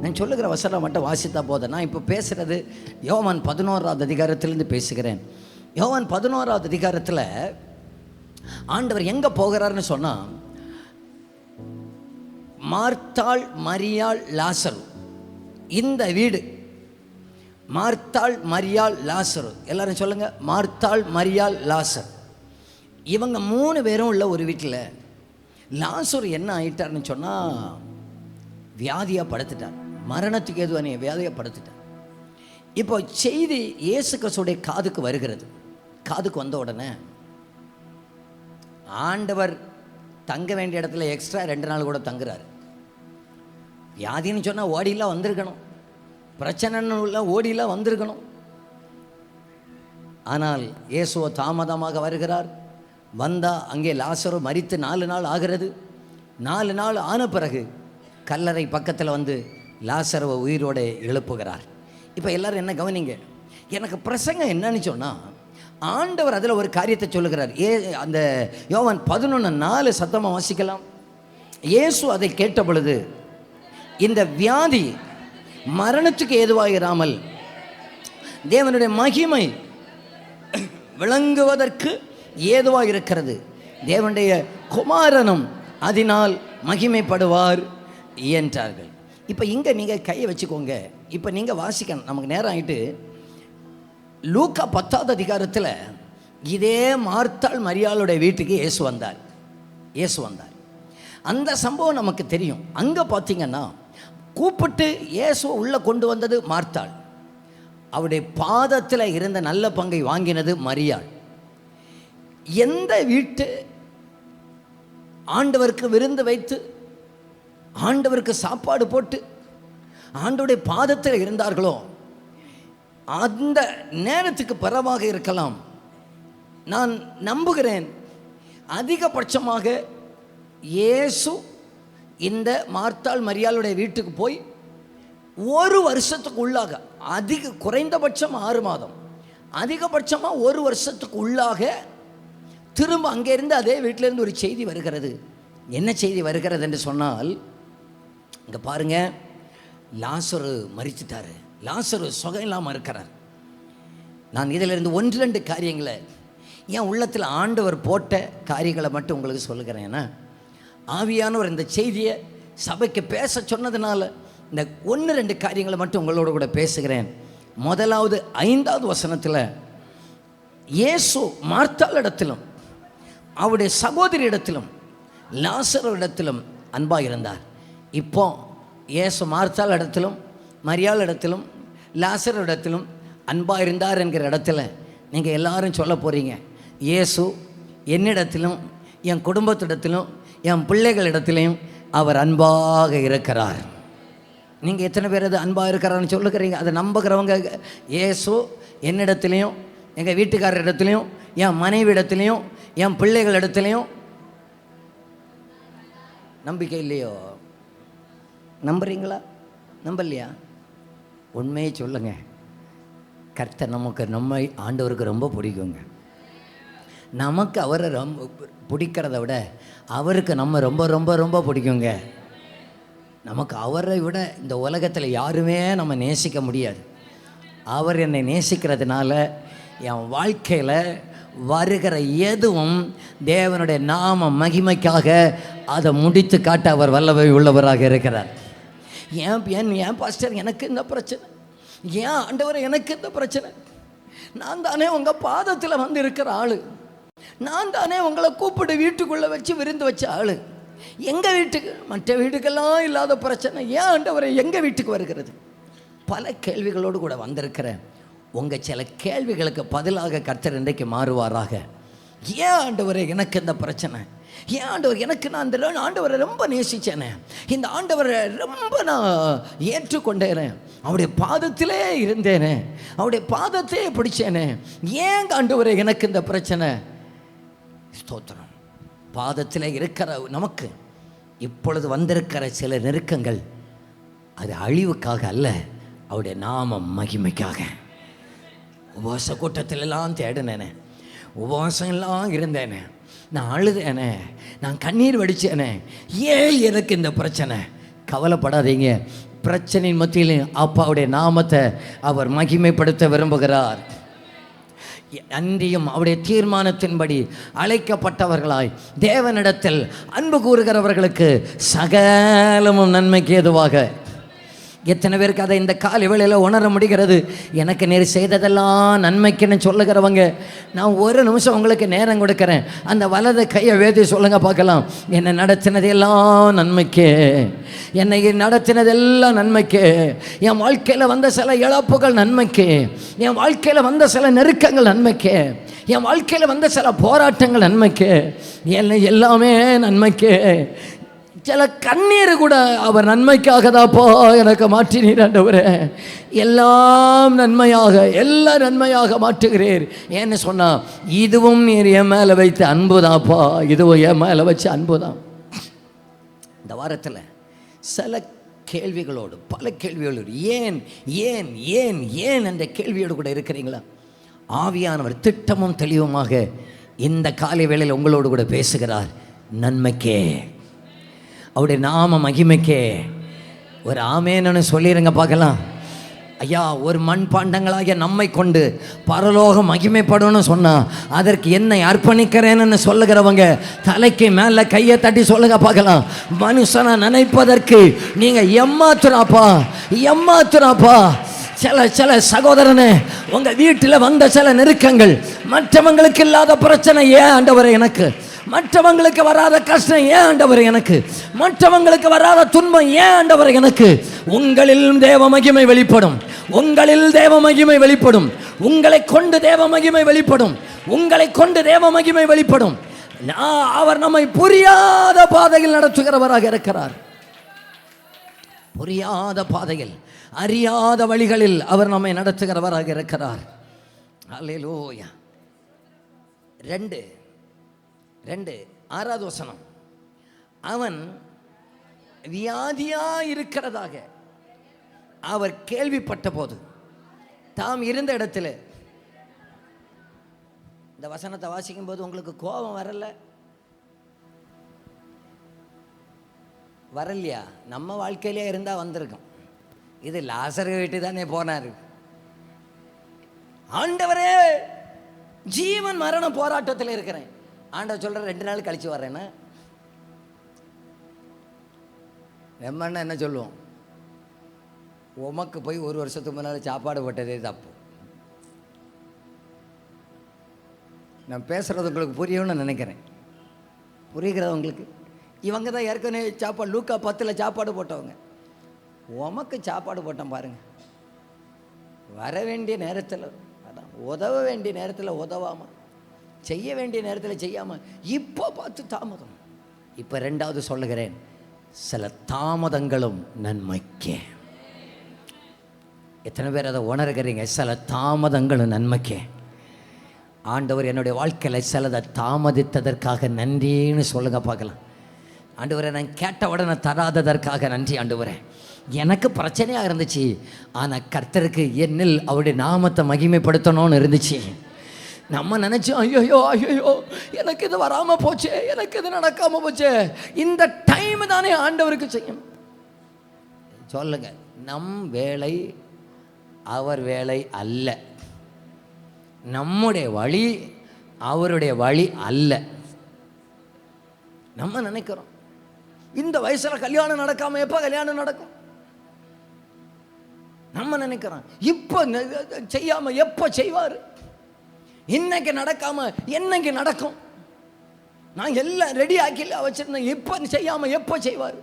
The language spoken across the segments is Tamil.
நான் சொல்லுகிற வசனம் மட்டும் வாசித்தா போதும். நான் இப்போ பேசுகிறது யோவான் 11வது அதிகாரத்திலேருந்து பேசுகிறேன். யோவான் 11வது அதிகாரத்தில் ஆண்டவர் எங்கே போகிறாருன்னு சொன்னால், மார்த்தாள், மரியாள், லாசரு, இந்த வீடு மார்த்தாள், மரியாள், லாசரு, எல்லாரும் சொல்லுங்க, மார்த்தாள், மரியாள், லாசர், இவங்க 3 பேரும் உள்ள ஒரு வீட்டில் லாசரு என்ன ஆயிட்டார்னு சொன்னால், வியாதியாக படுத்துட்டார். மரணத்துக்கு எதுவான வியாதியாக படுத்துட்டார். இப்போ செய்தி இயேசு கிறிஸ்துவுடைய காதுக்கு வருகிறது. காதுக்கு வந்த உடனே ஆண்டவர் தங்க வேண்டிய இடத்துல எக்ஸ்ட்ரா 2 நாள் கூட தங்குறாரு. வியாதின்னு சொன்னால் ஓடிலாம் வந்திருக்கணும், பிரச்சனைன்னு ஓடிலாம் வந்திருக்கணும். ஆனால் இயேசுவோ தாமதமாக வருகிறார். வந்தால் அங்கே லாசரு மரித்து 4 நாள் ஆகிறது. 4 நாள் ஆன பிறகு கல்லறை பக்கத்தில் வந்து லாசருவை உயிரோடு எழுப்புகிறார். இப்போ எல்லோரும் என்ன கவனிங்க, எனக்கு பிரசங்கம் என்னன்னு சொன்னால், ஆண்டவர் அதில் ஒரு காரியத்தை சொல்லுகிறார். அந்த யோவான் 11:4 சத்தமாக வாசிக்கலாம். இயேசு அதை கேட்ட பொழுது, இந்த வியாதி மரணத்துக்கு ஏதுவாயிராமல் தேவனுடைய மகிமை விளங்குவதற்கு ஏதுவாக இருக்கிறது, தேவனுடைய குமாரனும் அதனால் மகிமைப்படுவார் என்றார்கள். இப்போ இங்கே நீங்கள் கையை வச்சுக்கோங்க. இப்போ நீங்கள் வாசிக்கணும், நமக்கு நேரம் ஆகிட்டு. லூக்கா 10வது அதிகாரத்தில் இதே மார்த்தாள் மரியாளுடைய வீட்டுக்கு இயேசு வந்தார். அந்த சம்பவம் நமக்கு தெரியும். அங்கே பார்த்தீங்கன்னா, கூப்பிட்டு இயேசுவை உள்ளே கொண்டு வந்தது மார்த்தாள், அவருடைய பாதத்தில் இருந்த நல்ல பங்கை வாங்கினது மரியாள். எந்த வீட்டு ஆண்டவருக்கு விருந்து வைத்து ஆண்டவருக்கு சாப்பாடு போட்டு ஆண்டவருடைய பாதத்தில் இருந்தார்களோ, அந்த நேரத்துக்கு பரவாக இருக்கலாம். நான் நம்புகிறேன், அதிகபட்சமாக இயேசு இந்த மார்த்தாள் மரியாளுடைய வீட்டுக்கு போய் 1 வருஷத்துக்கு உள்ளாக, குறைந்தபட்சம் 6 மாதம், அதிகபட்சமாக 1 வருஷத்துக்கு உள்ளாக திரும்ப அங்கேருந்து அதே வீட்டிலேருந்து ஒரு செய்தி வருகிறது. என்ன செய்தி வருகிறது என்று சொன்னால், இங்கே பாருங்க, லாசரு மரிச்சிட்டாரு, லாசரு சுகம் இல்லாமல் இருக்கிறார். நான் இதிலிருந்து 1-2 காரியங்களை என் உள்ளத்தில் ஆண்டவர் போட்ட காரியங்களை மட்டும் உங்களுக்கு சொல்லுகிறேன். ஏன்னா ஆவியானவர் இந்த செய்தியை சபைக்கு பேச சொன்னதுனால இந்த 1-2 காரியங்களை மட்டும் உங்களோட கூட பேசுகிறேன். முதலாவது 5வது வசனத்தில், இயேசு மார்த்தாள் இடத்திலும் அவருடைய சகோதரி இடத்திலும் லாசரு இடத்திலும் அன்பாக இருந்தார். இப்போ இயேசு மார்த்தாள் இடத்திலும் மரியாள் இடத்திலும் லாசரு இடத்திலும் அன்பாக இருந்தார் என்கிற இடத்துல நீங்கள் எல்லாரும் சொல்ல போகிறீங்க, இயேசு என்னிடத்திலும் என் குடும்பத்திடத்திலும் என் பிள்ளைகளிடத்திலையும் அவர் அன்பாக இருக்கிறார். நீங்கள் எத்தனை பேர் அது அன்பாக இருக்கிறான்னு சொல்லுகிறீங்க? அதை நம்புகிறவங்க, இயேசு என்னிடத்துலையும் எங்கள் வீட்டுக்காரர் இடத்துலையும் என் மனைவி இடத்துலையும் என் பிள்ளைகள் இடத்துலையும். நம்பிக்கை இல்லையோ? நம்புறீங்களா? நம்பலையா? உண்மையை சொல்லுங்க. கர்த்தர் நமக்கு, நம்ம ஆண்டவருக்கு ரொம்ப பிடிக்குங்க. நமக்கு அவரை ரொம்ப பிடிக்கிறத விட அவருக்கு நம்ம ரொம்ப ரொம்ப ரொம்ப பிடிக்குங்க. நமக்கு அவரை விட இந்த உலகத்தில் யாருமே நம்ம நேசிக்க முடியாது. அவர் என்னை நேசிக்கிறதுனால என் வாழ்க்கையில் வருகிற எதுவும் தேவனுடைய நாம மகிமைக்காக அதை முடித்து காட்ட அவர் வல்லமை உள்ளவராக இருக்கிறார். ஏன் பாஸ்டர் எனக்கு இந்த பிரச்சனை, ஏன் ஆண்டவர் எனக்கு இந்த பிரச்சனை? நான் தானே உங்கள் பாதத்தில் வந்து இருக்கிற ஆள், நான் தானே உங்களை கூப்பிட்டு வீட்டுக்குள்ளே வச்சு விருந்து வச்ச ஆள். எங்கள் வீட்டுக்கு, மற்ற வீட்டுக்கெல்லாம் இல்லாத பிரச்சனை ஏன் ஆண்டவரை எங்கள் வீட்டுக்கு வருகிறது? பல கேள்விகளோடு கூட வந்திருக்கிறேன். உங்கள் சில கேள்விகளுக்கு பதிலாக கர்த்தர் இன்றைக்கு மாறுவாராக. ஏன் ஆண்டவரே எனக்கு இந்த பிரச்சனை? ஏன் ஆண்டவர் எனக்கு, நான் இந்த ஆண்டவரை ரொம்ப நேசித்தேனே, இந்த ஆண்டவரை ரொம்ப நான் ஏற்றுக்கொண்டேனே, அவருடைய பாதத்திலே இருந்தேனே, அவருடைய பாதத்தையே பிடிச்சேனே, ஏன் ஆண்டவரே எனக்கு இந்த பிரச்சனை? ஸ்தோத்திரம். பாதத்தில் இருக்கிற நமக்கு இப்பொழுது வந்திருக்கிற சில நெருக்கங்கள் அது அழிவுக்காக அல்ல, அவருடைய நாமம் மகிமைக்காக. உபவாச கூட்டத்திலெல்லாம் தேடினேனே, உபவாசம் எல்லாம் இருந்தேனே, நான் அழுதேனே, நான் கண்ணீர் வடித்தேனே, ஏன் எனக்கு இந்த பிரச்சனை? கவலைப்படாதீங்க, பிரச்சனையின் மத்தியில் அப்பாவுடைய நாமத்தை அவர் மகிமைப்படுத்த விரும்புகிறார். அன்றியும் அவருடைய தீர்மானத்தின்படி அழைக்கப்பட்டவர்களாய் தேவனிடத்தில் அன்பு கூறுகிறவர்களுக்கு சகலமும் நன்மைக்கு ஏதுவாக. எத்தனை பேருக்கு அதை இந்த காலை வேளையில் உணர முடிகிறது? எனக்கு நீர் செய்ததெல்லாம் நன்மைக்குன்னு சொல்லுகிறவங்க, நான் ஒரு நிமிஷம் உங்களுக்கு நேரம் கொடுக்குறேன். அந்த வலது கையை வேதி சொல்லுங்க பார்க்கலாம். என்னை நடத்தினதெல்லாம் நன்மைக்கு, என்னை நடத்தினதெல்லாம் நன்மைக்கு. என் வாழ்க்கையில் வந்த சில இழப்புகள் நன்மைக்கு, என் வாழ்க்கையில் வந்த சில நெருக்கங்கள் நன்மைக்கு, என் வாழ்க்கையில் வந்த சில போராட்டங்கள் நன்மைக்கு, எல்லாமே நன்மைக்கு. சில கண்ணீர் கூட அவர் நன்மைக்காக தான்ப்பா எனக்கு மாற்றினீர் ஆண்டவரே. எல்லாம் நன்மையாக, எல்லாம் நன்மையாக மாற்றுகிறீர். ஏன்னு சொன்னால், இதுவும் நீர் என் மேலே வைத்த அன்பு தான்ப்பா, இதுவும் என் மேலே வச்ச அன்பு தான். இந்த வாரத்தில் சில கேள்விகளோடு, பல கேள்விகளோடு, ஏன் ஏன் ஏன் ஏன் என்ற கேள்வியோடு கூட இருக்கிறீங்களா? ஆவியானவர் திட்டமும் தெளிவுமாக இந்த காலை வேளையில் உங்களோடு கூட பேசுகிறார். நன்மைக்கே, அவருடைய நாம மகிமைக்கே. ஒரு ஆமேன்னு சொல்லிடுங்க பார்க்கலாம். ஐயா, ஒரு மண்பாண்டங்களாகிய நம்மை கொண்டு பரலோகம் மகிமைப்படணும்னு சொன்னால் அதற்கு என்னை அர்ப்பணிக்கிறேன்னு சொல்லுகிறவங்க தலைக்கு மேலே கையை தட்டி சொல்லுங்க பார்க்கலாம். மனுஷனை நினைப்பதற்கு நீங்கள் எம்மாத்துறாப்பா. சில சகோதரனே, உங்கள் வீட்டில் வந்த சில நெருக்கங்கள், மற்றவங்களுக்கு இல்லாத பிரச்சனை ஏன் ஆண்டவரே எனக்கு? மற்றவங்களுக்கு வராத கஷ்டம் ஏன் ஆண்டவரே எனக்கு? மற்றவங்களுக்கு வராத துன்பம் ஏன் ஆண்டவரே எனக்கு? உங்களில் தேவ மகிமை வெளிப்படும், உங்களில் தேவ மகிமை வெளிப்படும், உங்களை கொண்டு தேவ மகிமை வெளிப்படும், உங்களை கொண்டு தேவ மகிமை வெளிப்படும். அவர் நம்மை புரியாத பாதையில் நடத்துகிறவராக இருக்கிறார். புரியாத பாதையில், அறியாத வழிகளில் அவர் நம்மை நடத்துகிறவராக இருக்கிறார். அல்லேலூயா. 2:6 வசனம். அவன் வியாதியா இருக்கிறதாக அவர் கேள்விப்பட்ட போது தாம் இருந்த இடத்துல, இந்த வசனத்தை வாசிக்கும் போது உங்களுக்கு கோபம் வரலையா? நம்ம வாழ்க்கையிலே இருந்தால் வந்திருக்கும். இது லாசர் வீட்டு தானே போனார். ஆண்டவரே, ஜீவன் மரண போராட்டத்தில் இருக்கிறேன். ஆண்டவர் சொல்கிற 2 நாள் கழிச்சு வர்றேன்னா நம்மன்னா என்ன சொல்லுவோம்? உமக்கு போய் 1 வருஷத்துக்கு முன்னால் சாப்பாடு போட்டதே தப்பு. நான் பேசுகிறது உங்களுக்கு புரியணும்னு நினைக்கிறேன். புரிகிறதா உங்களுக்கு? இவங்க தான் ஏற்கனவே சாப்பாடு, லூக்கா 10 சாப்பாடு போட்டவங்க. உமக்கு சாப்பாடு போட்டோம் பாருங்க. வர வேண்டிய நேரத்தில், உதவ வேண்டிய நேரத்தில் உதவாமல், செய்ய வேண்டிய நேரத்தில் செய்யாமல், இப்போ பார்த்து தாமதம். இப்போ 2வது சொல்லுகிறேன், சில தாமதங்களும் நன்மைக்கே. எத்தனை பேர் அதை உணர்கிறீங்க? சில தாமதங்களும் நன்மைக்கே. ஆண்டவர் என்னுடைய வாழ்க்கையில் சிலதை தாமதித்ததற்காக நன்றின்னு சொல்லுங்க பார்க்கலாம். ஆண்டவரை, நான் கேட்ட உடனே தராததற்காக நன்றி ஆண்டவரே. எனக்கு பிரச்சனையாக இருந்துச்சு, ஆனால் கர்த்தருக்கு என்னில் அவருடைய நாமத்தை மகிமைப்படுத்தணும்னு இருந்துச்சு. நம்ம நினச்சோம், ஐயோ எனக்கு இது வராமல் போச்சே, எனக்கு இது நடக்காமல் போச்சே. இந்த டைம் தானே ஆண்டவருக்கு செய்யும். சொல்லுங்க, நம் வேலை அவர் வேலை அல்ல, நம்முடைய வழி அவருடைய வழி அல்ல. நம்ம நினைக்கிறோம், இந்த வயசில் கல்யாணம் நடக்காமல் எப்போ கல்யாணம் நடக்கும்? நம்ம நினைக்கிறோம், இப்போ செய்யாமல் எப்போ செய்வார்? இன்னைக்கு நடக்காம என்னைக்கு நடக்கும்? நான் எல்லாம் ரெடி ஆக்கி வச்சிருந்தேன், இப்போ செய்யாமல் எப்போ செய்வார்?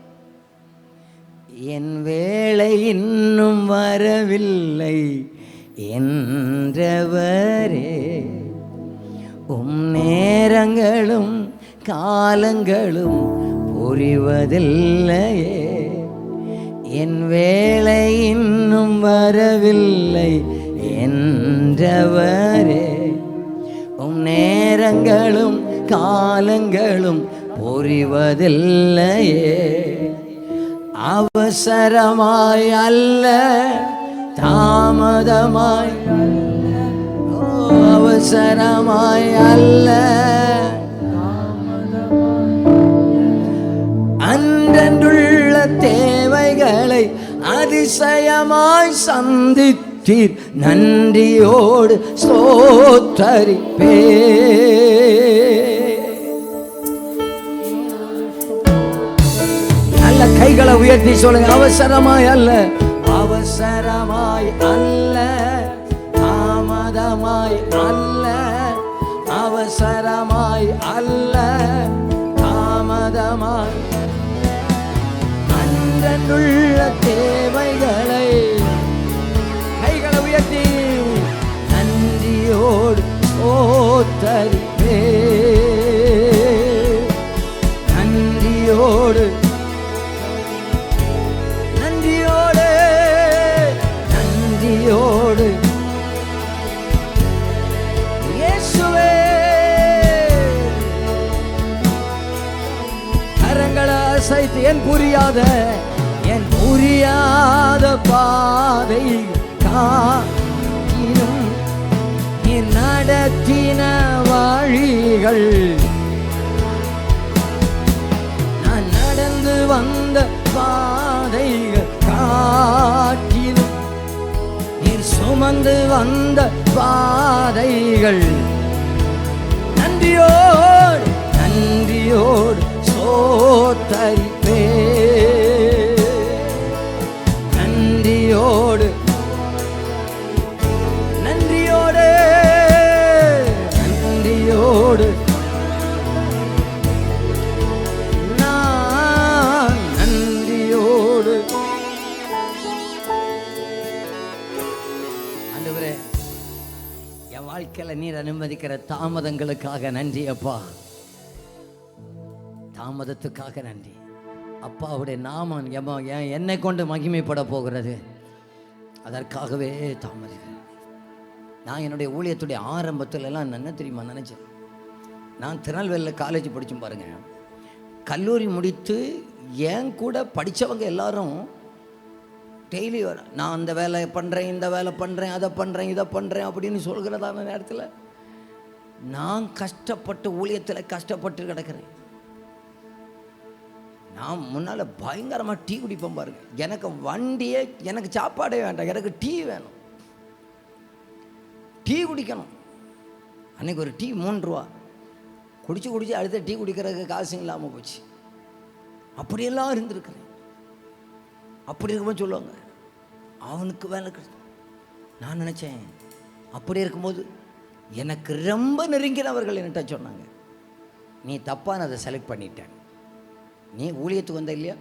என் வேலை இன்னும் வரவில்லை என்றவரே, நேரங்களும் காலங்களும் புரிவதில்லையே. என் வேலை இன்னும் வரவில்லை என்றவரே, நேரங்களும் காலங்களும் புரிவதில்லையே. அவசரமாய் அல்ல, தாமதமாய், அவசரமாய் அல்ல, அன்றன்றுள்ள தேவைகளை அதிசயமாய் சந்தித்தீர், நன்றியோடு ஸ்தோத்தரிப்பே. நல்ல கைகளை உயர்த்தி சொல்லுங்க. அவசரமாய் அல்ல, அவசரமாய் அல்ல, தாமதமாய் அல்ல, அவசரமாய் அல்ல, தாமதமாய் அன்றன்றுள்ள தேவைகளை கைகளை உயர்த்தி நன்றியோடு ஸ்தோத்தரிப்பே. நன்றியோடு நன்றியோடு நன்றியோடு இயேசுவே. கரங்களை அசைத்து என் புரியாத பாதை காட்டினும் நீ நடத்தின வழிகள், நான் நடந்து வந்த பாதைகள் காட்டினும் நீர் சுமந்து வந்த பாதைகள், நன்றியோடு நன்றியோடு ஸ்தோத்தரிப்பே. நன்றியோடு நன்றியோடு நன்றியோடு நான் நன்றியோடு. ஆண்டவரே, என் வாழ்க்கையில நீர் அனுமதிக்கிற தாமதங்களுக்காக நன்றி அப்பா. தாமதத்துக்காக நன்றி அப்பா. அவருடைய நாமம் என்னை கொண்டு மகிமைப்பட போகிறது, அதற்காகவே தாமதிக்கிறேன். நான் என்னுடைய ஊழியத்துடைய ஆரம்பத்தில் எல்லாம் என்ன தெரியுமா நினச்சேன், நான் திருநெல்வேலியில் காலேஜ் படித்தோம் பாருங்க. கல்லூரி முடித்து என் கூட படித்தவங்க எல்லாரும் டெய்லி நான் அந்த வேலை பண்ணுறேன், இந்த வேலை பண்ணுறேன், அதை பண்ணுறேன், இதை பண்ணுறேன் அப்படின்னு சொல்கிறதான நேரத்தில் நான் கஷ்டப்பட்டு ஊழியத்தில் கஷ்டப்பட்டு கிடக்கிறேன். நான் முன்னால் பயங்கரமாக டீ குடிப்பேன் பாருங்க. எனக்கு வண்டியே, எனக்கு சாப்பாடே வேண்டாம், எனக்கு டீ வேணும், டீ குடிக்கணும். அன்றைக்கி ஒரு டீ 3 ரூபா. குடிச்சு அடுத்த டீ குடிக்கிறதுக்கு காசு இல்லாமல் போச்சு. அப்படியெல்லாம் இருந்திருக்கிறேன். அப்படி இருக்கும்போது சொல்லுவாங்க அவனுக்கு வேலை கிடையாது. நான் நினச்சேன், அப்படி இருக்கும்போது எனக்கு ரொம்ப நெருங்கினவர்கள் என்கிட்ட சொன்னாங்க, நீ தப்பானதை செலக்ட் பண்ணிட்டேன், நீ ஊழியத்துக்கு வந்த இல்லையா,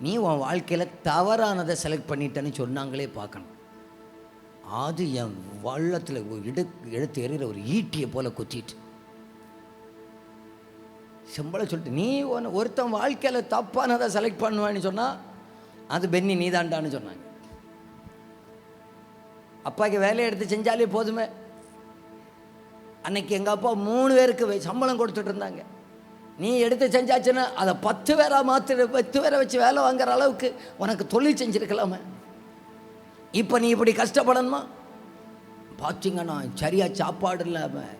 நீ உன் வாழ்க்கையில் தவறானதை செலக்ட் பண்ணிட்டேன்னு சொன்னாங்களே பார்க்கணும். அது என் வள்ளத்தில் எடுத்து எறிகிற ஒரு ஈட்டியை போல குத்திட்டு சிம்பிளாக சொல்லிட்டு, நீ ஒருத்தன் வாழ்க்கையில் தப்பானதை செலக்ட் பண்ணுவான்னு சொன்னால் அது பென்னி நீதாண்டான்னு சொன்னாங்க. அப்பாவுக்கு வேலையை எடுத்து செஞ்சாலே போதுமே. அன்னைக்கு எங்கள் அப்பா 3 பேருக்கு சம்பளம் கொடுத்துட்டு இருந்தாங்க. நீ எடுத்து செஞ்சாச்சுன்னா அதை 10 பேராக மாற்றி 10 பேரை வச்சு வேலை வாங்குற அளவுக்கு உனக்கு தொழில் செஞ்சுருக்கலாமே. இப்போ நீ இப்படி கஷ்டப்படணுமா? பார்த்தீங்கன்னா சரியாக சாப்பாடு இல்லாமல்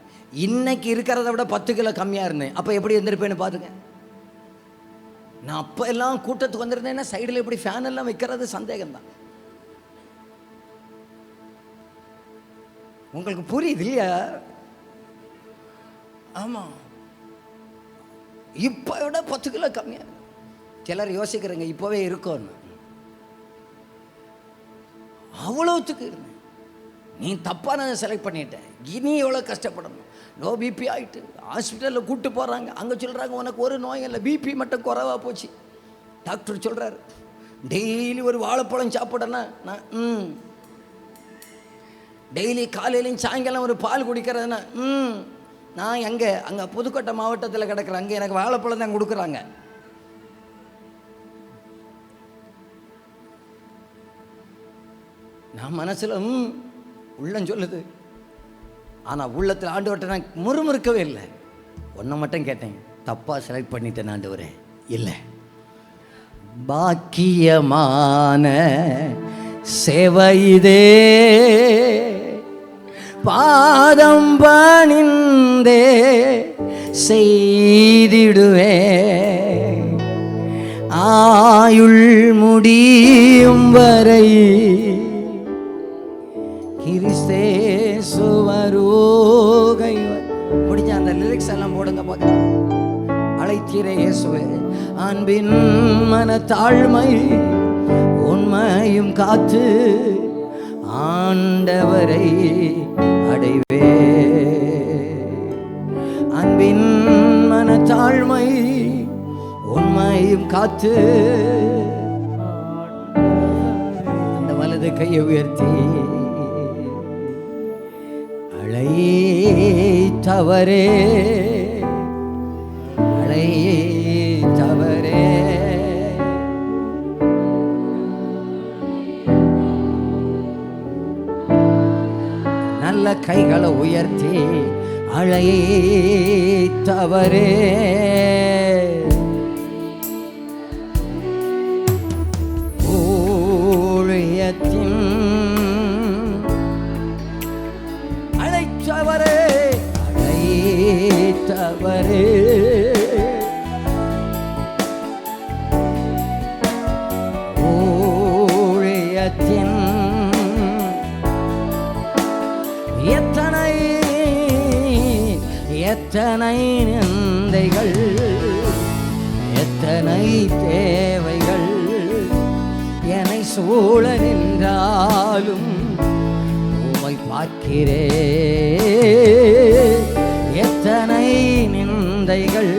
இன்னைக்கு இருக்கிறத விட 10 கிலோ கம்மியாக இருந்தேன். அப்போ எப்படி இருந்திருப்பேன்னு பாருங்க. நான் அப்போ எல்லாம் கூட்டத்துக்கு வந்திருந்தேன்னா சைடில் எப்படி ஃபேன் எல்லாம் வைக்கிறது சந்தேகம்தான். உங்களுக்கு புரியுது இல்லையா? ஆமாம், இப்போ விட 10 கிலோ கம்மியாக. சிலர் யோசிக்கிறேங்க இப்போவே இருக்கும்னு. அவ்வளோத்துக்கு இருந்தேன். நீ தப்பானதை செலக்ட் பண்ணிட்ட, இனி எவ்வளோ கஷ்டப்படணும். லோ பிபி ஆகிட்டு ஹாஸ்பிட்டலில் கூப்பிட்டு போகிறாங்க. அங்கே சொல்கிறாங்க உனக்கு ஒரு நோய் இல்லை, பிபி மட்டும் குறைவாக போச்சு. டாக்டர் சொல்கிறாரு டெய்லி ஒரு வாழைப்பழம் சாப்பிடனா, நான் டெய்லி காலையிலையும் சாயங்காலம் ஒரு பால் குடிக்கிறதுனா, நான் அங்கே புதுக்கோட்டை மாவட்டத்தில் கிடக்கிறேன். அங்கே எனக்கு வாழைப்பழம் தான் கொடுக்குறாங்க. நான் மனசில் உள்ளம் சொல்லுது, ஆனால் உள்ளத்தில் ஆண்டவர்கிட்ட நான் முறுமுறுக்கவே இல்லை. ஒன்றை மட்டும் கேட்டேன், தப்பாக செலக்ட் பண்ணிட்டேன் ஆண்டவரே. இல்லை, பாக்கியமான சேவைதே, பாதம் பணிந்தே செய்திடுவே, ஆயுள் முடியும் வரை கிறிஸ்தேசு வருகை. முடிஞ்ச அந்த லிரிக்ஸ் எல்லாம் போடுங்க பார்க்கலாம். அழைத்தீரே இயேசுவே, அன்பின் மனத்தாழ்மை உண்மையும் காத்து ஆண்டவரை அடைவே. அன்பின் மனத்தாழ்மை உண்மையும் காத்து அந்த வலது கையை உயர்த்தி அழைத்தவரே அழைத்தவரே நல்ல கைகளை உயர்த்தி அழைத்தவரே ஊழியத்தின் அழைத்தவரே அழைத்தவரே ஊழியத்தின் எத்தனை நிந்தைகள் எத்தனை தேவைகள் என்னை சூழ நின்றாலும் உம்மை பார்க்கிறேன். எத்தனை நிந்தைகள்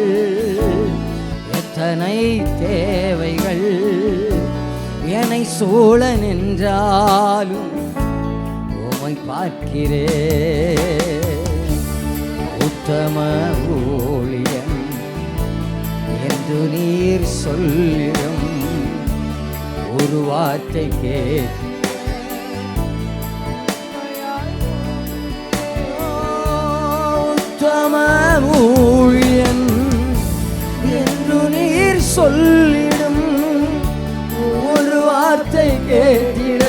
எத்தனை தேவைகள் என்னை சூழ நின்றாலும் உம்மை பார்க்கிறேன். உத்தம ஊழியன் என்று நீர் சொல்லிடும் ஒரு வார்த்தை கேட்டு உத்தம ஊழியன் என்று நீர் சொல்லிடும் ஒரு வார்த்தை கேட்டிட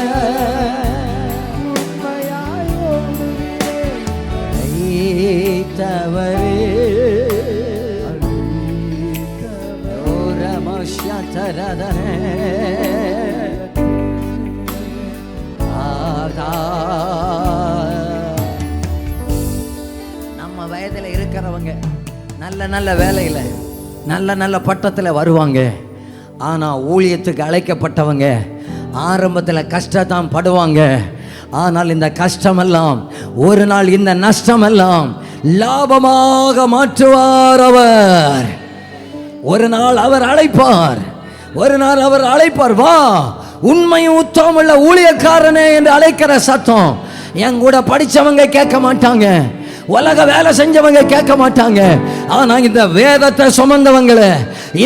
நம்ம வயதில் இருக்கிறவங்க நல்ல நல்ல வேலையில் நல்ல நல்ல பட்டத்தில் வருவாங்க. ஆனால் ஊழியத்துக்கு அழைக்கப்பட்டவங்க ஆரம்பத்தில் கஷ்டத்தான் படுவாங்க. ஆனால் இந்த கஷ்டமெல்லாம் ஒரு நாள் இந்த நஷ்டமெல்லாம் லாபமாக மாற்றுவார் அவர். ஒரு நாள் அவர் அழைப்பார், ஒரு நாள் அவர் அழைப்பார். வா உண்மையும் உத்தமுள்ள ஊழியக்காரனே என்று அழைக்கிற சத்தம் என் கூட படிச்சவங்க கேட்க மாட்டாங்க, உலக வேலை செஞ்சவங்க கேட்க மாட்டாங்க. ஆனா இந்த வேதத்தை சுமந்தவங்களே,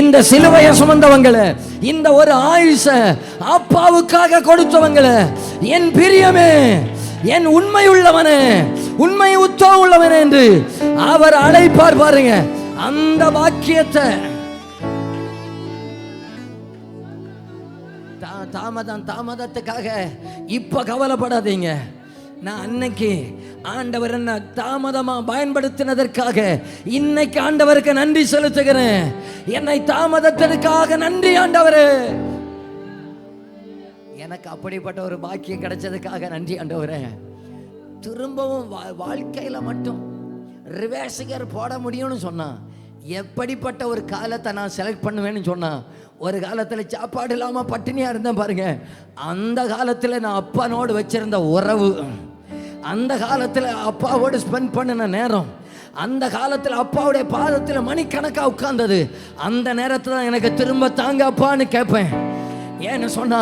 இந்த சிலுவையை சுமந்தவங்களே, இந்த ஒரு ஆயுச அப்பாவுக்காக கொடுத்தவங்களே, என் பிரியமே, என் உண்மை உள்ளவனே, உண்மை உத்தம் உள்ளவனே என்று அவர் அழைப்பார். பாருங்க அந்த வாக்கியத்தை. தாமதத்துக்காக இப்ப கவலைப்படாதீங்க. நான் அன்னைக்கு ஆண்டவர் என்ன தாமதமா பயன்படுத்தினதற்காக இன்னைக்கு ஆண்டவருக்கு நன்றி செலுத்துகிறேன். என்னை தாமதத்திற்காக நன்றி ஆண்டவரே. எனக்கு அப்படிப்பட்ட ஒரு பாக்கியம் கிடைச்சதுக்காக நன்றி ஆண்டவரே. திரும்பவும் வாழ்க்கையில மட்டும் ரிவர்ஸிகர் போட முடியும்னு சொன்னா, எப்படிப்பட்ட ஒரு காலத்தை நான் செலக்ட் பண்ணுவேன்னு சொன்னா, ஒரு காலத்தில் சாப்பாடு இல்லாமல் பட்டினியாக இருந்தேன் பாருங்க. அந்த காலத்தில் நான் அப்பானோடு வச்சிருந்த உறவு, அந்த காலத்தில் அப்பாவோடு ஸ்பெண்ட் பண்ணின நேரம், அந்த காலத்தில் அப்பாவுடைய பாதத்தில் மணிக்கணக்காக உட்கார்ந்தது, அந்த நேரத்தில் தான் எனக்கு திரும்ப தாங்க அப்பான்னு கேட்பேன். ஏன்னு சொன்னா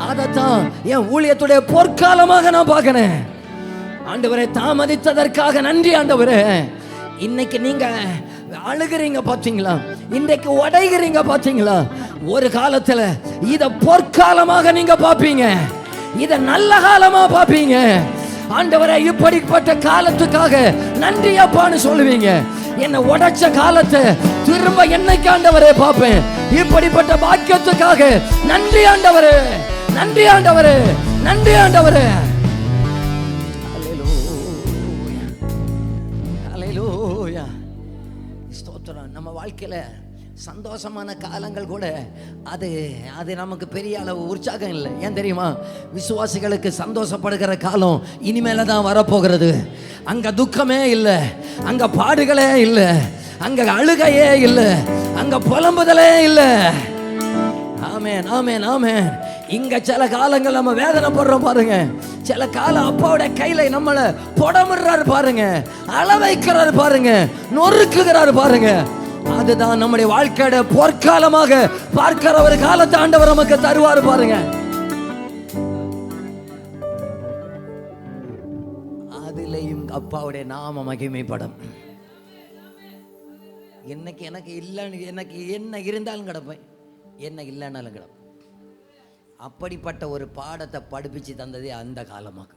அதைத்தான் என் ஊழியத்துடைய பொற்காலமாக நான் பார்க்கிறேன். ஆண்டவரை தாமதித்ததற்காக நன்றி ஆண்டவரே. இன்னைக்கு நீங்க அழுகிறீங்க பாத்தீங்களா, இன்றைக்கு உடைகிறீங்க பாத்தீங்களா, ஒரு காலத்துல இத பொற்காலமாக நீங்க பாப்பீங்க, இத நல்ல காலமா பாப்பீங்க. ஆண்டவரே இப்படிப்பட்ட காலத்துக்காக நன்றி அப்பான்னு சொல்லுவீங்க. என்ன உடைச்ச காலத்தை திரும்ப என்னைக்கு ஆண்டவரே பார்ப்பேன். இப்படிப்பட்ட பாக்கியத்துக்காக நன்றி ஆண்டவரே, நன்றி ஆண்டவரே, நன்றி ஆண்டவரே. நம்ம வாழ்க்கையில சந்தோஷமான காலங்கள் கூட அது அது நமக்கு பெரிய அளவு உற்சாகம் இல்லை. ஏன் தெரியுமா? விசுவாசிகளுக்கு சந்தோஷப்படுகிற காலம் இனிமேல தான் வரப்போகிறது. அங்க துக்கமே இல்லை, அங்க பாடுகளே இல்லை, அங்க அழுகையே இல்லை, அங்க புலம்புதலே இல்லை. ஆமென், ஆமென், ஆமென். இங்க சில காலங்கள் நம்ம வேதனைப்படுறோம் பாருங்க. சில காலம் அப்பாவோட கையில நம்மளை புடமிடுறாரு பாருங்க, அளவைக்கிறாரு பாருங்க, நொறுக்குகிறாரு பாருங்க. அதுதான் நம்முடைய வாழ்க்கையோட பொற்காலமாக பார்க்கிற ஒரு காலத்தை ஆண்டவர் நமக்கு தருவாரு பாருங்க. அதிலேயும் அப்பாவுடைய நாம மகிமைப்படும். என்னைக்கு எனக்கு இல்லைன்னு, எனக்கு என்ன இருந்தாலும் கிடப்பேன், என்ன இல்லைன்னாலும் கிடப்பேன். அப்படிப்பட்ட ஒரு பாடத்தை படிப்பிச்சு தந்ததே அந்த காலமாக.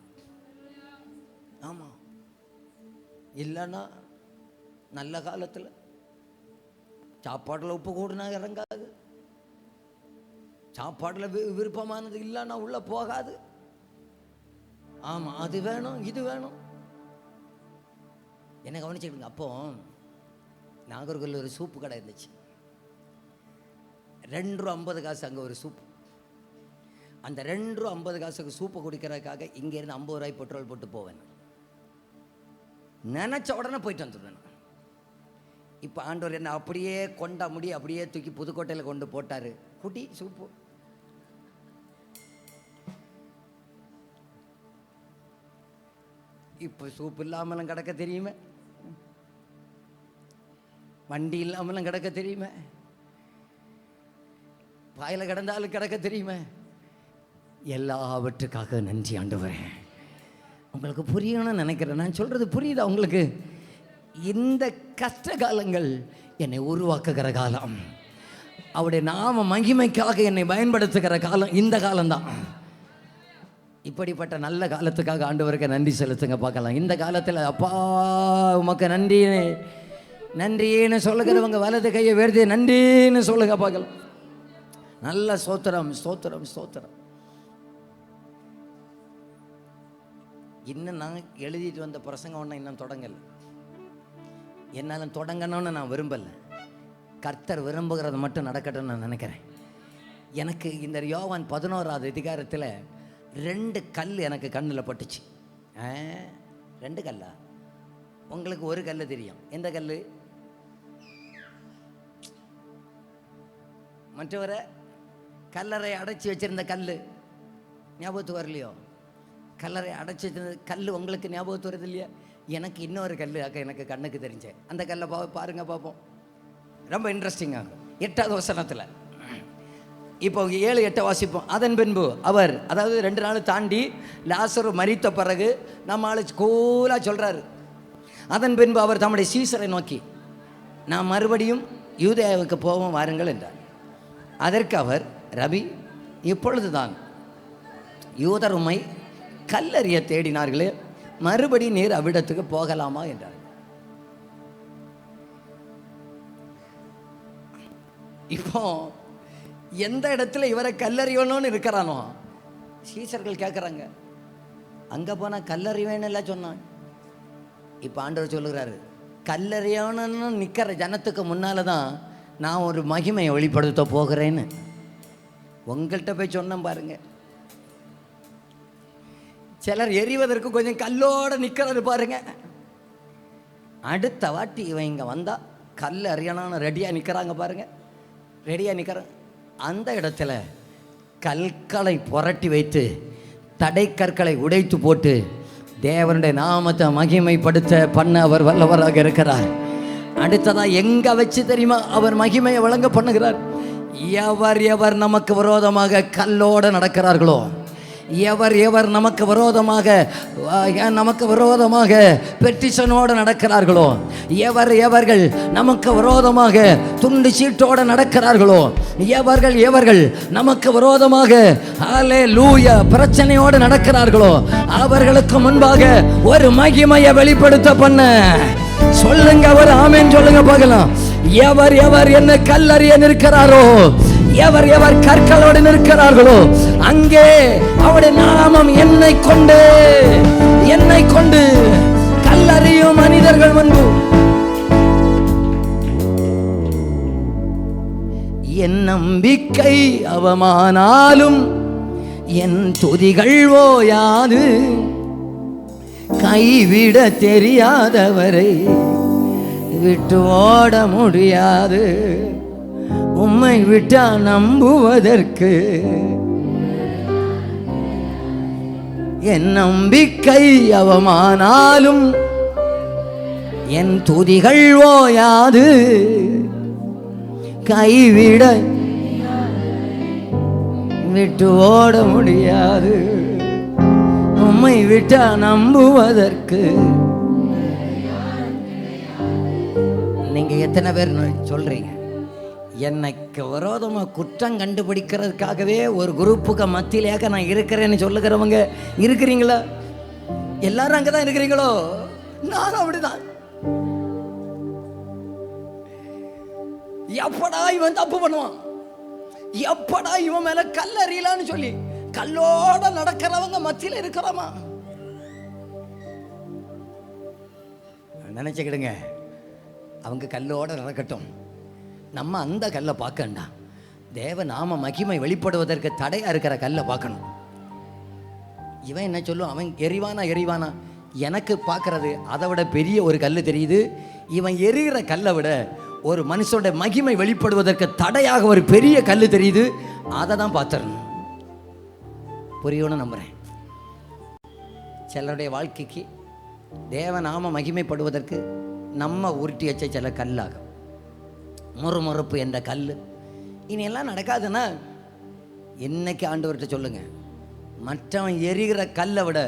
ஆமா, இல்லைன்னா நல்ல காலத்தில் சாப்பாட்டில் உப்பு கூடுனா இறங்காது, சாப்பாட்டில் விருப்பமானது இல்லைன்னா உள்ள போகாது. ஆமா, அது வேணும் இது வேணும். என்ன கவனிச்சுக்கிடுங்க. அப்போ நாகர்கோவில் ஒரு சூப்பு கடை இருந்துச்சு. 2.50 காசு அங்கே ஒரு சூப்பு. அந்த 2.50 காசுக்கு சூப்பை குடிக்கிறதுக்காக இங்கேருந்து 50 ரூபாய் பெட்ரோல் போட்டு போவேன். நினச்ச உடனே போயிட்டு வந்துடுவேன். இப்போ ஆண்டவர் என்ன அப்படியே கொண்டா முடி அப்படியே தூக்கி புதுக்கோட்டையில் கொண்டு போட்டார். குடி சூப்பு. இப்போ சூப்பு இல்லாமலும் கிடக்க தெரியுமே, வண்டி இல்லாமலும் கிடக்க தெரியுமே, பாயில கிடந்தாலும் கிடக்க தெரியுமே. எல்லாவற்றுக்காக நன்றி ஆண்டவரே. உங்களுக்கு புரியணும்னு நினைக்கிறேன். நான் சொல்றது புரியுதா உங்களுக்கு? இந்த கஷ்ட காலங்கள் என்னை உருவாக்குகிற காலம், அவருடைய நாம மகிமைக்காக என்னை பயன்படுத்துகிற காலம் இந்த காலம்தான். இப்படிப்பட்ட நல்ல காலத்துக்காக ஆண்டவருக்கு நன்றி செலுத்துங்க பார்க்கலாம். இந்த காலத்தில் அப்பா உமக்கு நன்றி நன்றின்னு சொல்லுகிறவங்க வலது கையை வேர்த்து நன்றின்னு சொல்லுங்க பார்க்கலாம். நல்ல ஸ்தோத்திரம் ஸ்தோத்திரம் ஸ்தோத்திரம். இன்னும் நான் எழுதிட்டு வந்த பிரசங்கம் ஒன்றும் இன்னும் தொடங்கலை. என்னாலும் தொடங்கணும்னு நான் விரும்பலை. கர்த்தர் விரும்புகிறது மட்டும் நடக்கட்டும்னு நான் நினைக்கிறேன். எனக்கு இந்த யோவான் 11வது அதிகாரத்தில் 2 கல் எனக்கு கண்ணில் பட்டுச்சு. 2 கல்லா? உங்களுக்கு ஒரு கல் தெரியும். எந்த கல்? மற்றவரை கல்லறை அடைச்சி வச்சிருந்த கல் ஞாபகத்து வரலையோ? கல்லறை அடைச்சி வச்சிருந்த கல் உங்களுக்கு ஞாபகத்து வருது இல்லையா? எனக்கு இன்னொரு கல் எனக்கு கண்ணுக்கு தெரிஞ்சேன். அந்த கல்லை பாருங்க பார்ப்போம். ரொம்ப இன்ட்ரெஸ்டிங்காக 8வது வசனத்தில் இப்போ 7-8 வாசிப்போம். அதன் பின்பு அவர், அதாவது 2 நாள் தாண்டி லாசரு மரித்த பிறகு நம்ம ஆளு கூலாக சொல்கிறாரு. அதன் பின்பு அவர் தம்முடைய சீசரை நோக்கி, நான் மறுபடியும் யூதேயாவுக்கு போவோம் வாருங்கள் என்றார். அதற்கு அவர், ரபி, இப்பொழுதுதான் யூதர் உம்மை கல்லறிய தேடினார்களே, மறுபடி நீர் அவ்விடத்துக்கு போகலாமா என்றார். இப்போ எந்த இடத்துல இவரை கல்லறியணும்னு இருக்கிறானோ சீசர்கள் கேட்குறாங்க. அங்கே போனால் கல்லறிவேன்னு எல்லாம் சொன்னான். இப்போ ஆண்டவர் சொல்லுகிறாரு, கல்லறியணும்னு நிற்கிற ஜனத்துக்கு முன்னால் தான் நான் ஒரு மகிமையை வெளிப்படுத்த போகிறேன்னு உங்கள்கிட்ட போய் சொன்னேன் பாருங்க. சிலர் எறிவதற்கு கொஞ்சம் கல்லோடு நிற்கிறது பாருங்க. அடுத்த வாட்டி இவன் இங்கே வந்தால் கல் அறியணும்னு ரெடியாக நிற்கிறாங்க பாருங்க. ரெடியாக நிற்கிறாங்க. அந்த இடத்துல கற்களை புரட்டி வைத்து தடை கற்களை உடைத்து போட்டு தேவனுடைய நாமத்தை மகிமைப்படுத்த பண்ண அவர் வல்லவராக இருக்கிறார். அடுத்ததா எங்க வச்சு தெரியுமா அவர் மகிமையை வழங்க பண்ணுகிறார்? எவர் எவர் நமக்கு விரோதமாக கல்லோடு நடக்கிறார்களோ, எவர் எவர் நமக்கு விரோதமாக பெட்டிஷனோடு நடக்கிறார்களோ, எவர்கள் நமக்கு விரோதமாக துண்டு சீட்டோடு நடக்கிறார்களோ, எவர்கள் நமக்கு விரோதமாக ஹல்லேலூயா பிரச்சனையோடு நடக்கிறார்களோ, அவர்களுக்கு முன்பாக ஒரு மகிமையை வெளிப்படுத்த பண்ண சொல்லுங்க. அவர் ஆமென் சொல்லுங்க பார்க்கலாம். எவர் என்ன கல்லறிய நிற்கிறாரோ, எவர் கற்களோடு நிற்கிறார்களோ, அங்கே அவருடைய நாமம் என்னை கொண்டு கல்லறியும் மனிதர்கள் முன்பு என் நம்பிக்கை அவமானாலும் என் துதிகள் ஓயாது. கைவிட தெரியாதவரை விட்டு ஓட முடியாது. உம்மை விட்டா நம்புவதற்கு என் நம்பிக்கை அவமானாலும் என் துதிகள் ஓயாது. கைவிட விட்டு ஓட முடியாது. உம்மை விட்டா நம்புவதற்கு. நீங்க எத்தனை பேர் சொல்றீங்க எனக்கு விரோதமாக குற்றம் கண்டுபிடிக்கிறதுக்காகவே ஒரு குரூப்புக்கு மத்தியிலேக்க நான் இருக்கிறேன்னு சொல்லுகிறவங்க இருக்கிறீங்களா? எல்லாரும் அங்கதான் இருக்கிறீங்களோ? நானும் அப்படிதான். எப்படா இவன் தப்பு பண்ணுவான், எப்படா இவன் மேல கல் அறியலான்னு சொல்லி கல்லோட நடக்கிறவங்க மத்தியில இருக்கிறோமா? நினைச்சுக்கிடுங்க, அவங்க கல்லோட நடக்கட்டும், நம்ம அந்த கல்லை பார்க்கண்டா. தேவ நாம மகிமை வெளிப்படுவதற்கு தடையா இருக்கிற கல்லை பார்க்கணும். இவன் என்ன சொல்லும், அவன் எரிவானா எனக்கு பார்க்கறது அதை விட பெரிய ஒரு கல் தெரியுது. இவன் எரிகிற கல்லை விட ஒரு மனுஷனோட மகிமை வெளிப்படுவதற்கு தடையாக ஒரு பெரிய கல் தெரியுது. அதை தான் பார்த்துடணும். புரியும்னு நம்புறேன். சிலருடைய வாழ்க்கைக்கு தேவநாம மகிமைப்படுவதற்கு நம்ம உருட்டி வச்ச சில கல்லாகும். முறுமுறுப்பு என்ற கல் இனி எல்லாம் நடக்காதுன்னா இன்னைக்கு ஆண்டவர்கிட்ட சொல்லுங்க, மற்றவன் எரிகிற கல்லை விட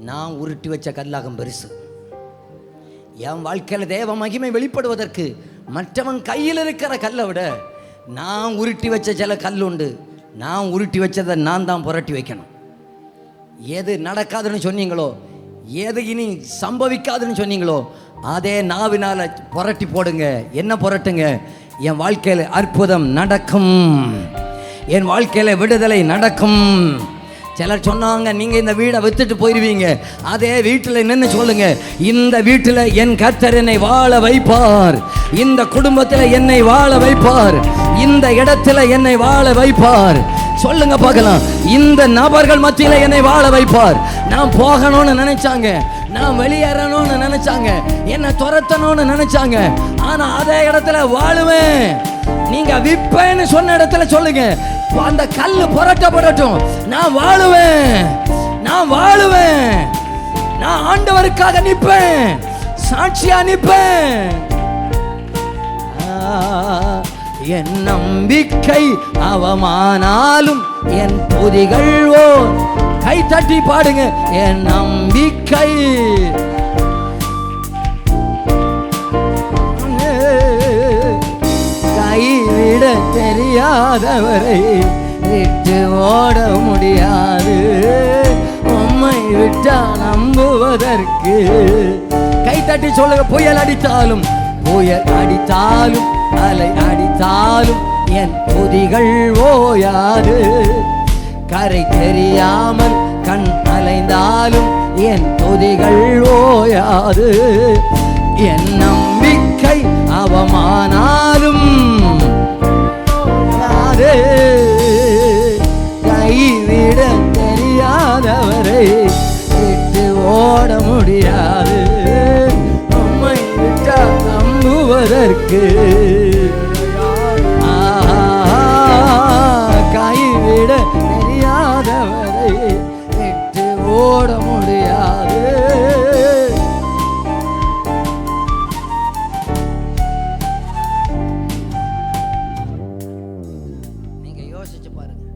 நான் உருட்டி வச்ச கல்லாகும் பெருசு. என் வாழ்க்கையில் தேவ மகிமை வெளிப்படுவதற்கு மற்றவன் கையில் இருக்கிற கல்லை விட நான் உருட்டி வச்ச சில கல் உண்டு. நான் உருட்டி வச்சதை நான் தான் புரட்டி வைக்கணும். எது நடக்காதுன்னு சொன்னீங்களோ, எது இனி சம்பவிக்காதுன்னு சொன்னீங்களோ, அதே நாவினால புரட்டி போடுங்க. என்ன புரட்டுங்க? என் வாழ்க்கையில் அற்புதம் நடக்கும், என் வாழ்க்கையில் விடுதலை நடக்கும். சிலர் சொன்னாங்க, நீங்க இந்த வீடை வித்துட்டு போயிருவீங்க. அதே வீட்டில் நின்று சொல்லுங்க, இந்த வீட்டில் என் கர்த்தர் என்னை வாழ வைப்பார், இந்த குடும்பத்தில் என்னை வாழ வைப்பார், இந்த இடத்துல என்னை வாழ வைப்பார். சொல்லுங்க பார்க்கலாம். இந்த நபர்கள் மத்தியில் என்னை வாழ வைப்பார். நான் போகணும்னு நினைச்சாங்க, நான் வெளியேறணும்னு நினைச்சாங்க, என்னை துரத்தணும்னு நினைச்சாங்க, ஆனா அதே இடத்துல வாழுவேன். நீங்க விப்பேன்னு சொன்ன இடத்துல சொல்லுங்க, அந்த கல்லு புரட்டப்படட்டும், நான் வாழுவேன், நான் வாழுவேன், நான் ஆண்டவருக்காக நிற்பேன், சாட்சியா நிற்பேன். என் நம்பிக்கை அவமானாலும் என் துதிகள் கை தட்டி பாடுங்க. என் நம்பிக்கை கைவிட தெரியாதவரை விட்டு ஓட முடியாது. உம்மை விட்டா நம்புவதற்கு. கை தட்டி சொல்லுங்க. புயல் அடித்தாலும், புயல் அடித்தாலும், அலை அடித்தாலும் என் துதிகள் ஓயாது. கரை தெரியாமல் கண் அலைந்தாலும் என் துதிகள் ஓயாது. என் நம்பிக்கை அவமானாலும் கைவிட தெரியாதவரை விட்டு ஓட முடியாது. உம்மை விட்டா நம்புவதற்கு. கைவிட தெரியாதவரை விட்டு ஓட முடியாது. நீங்க யோசிச்சு பாருங்க.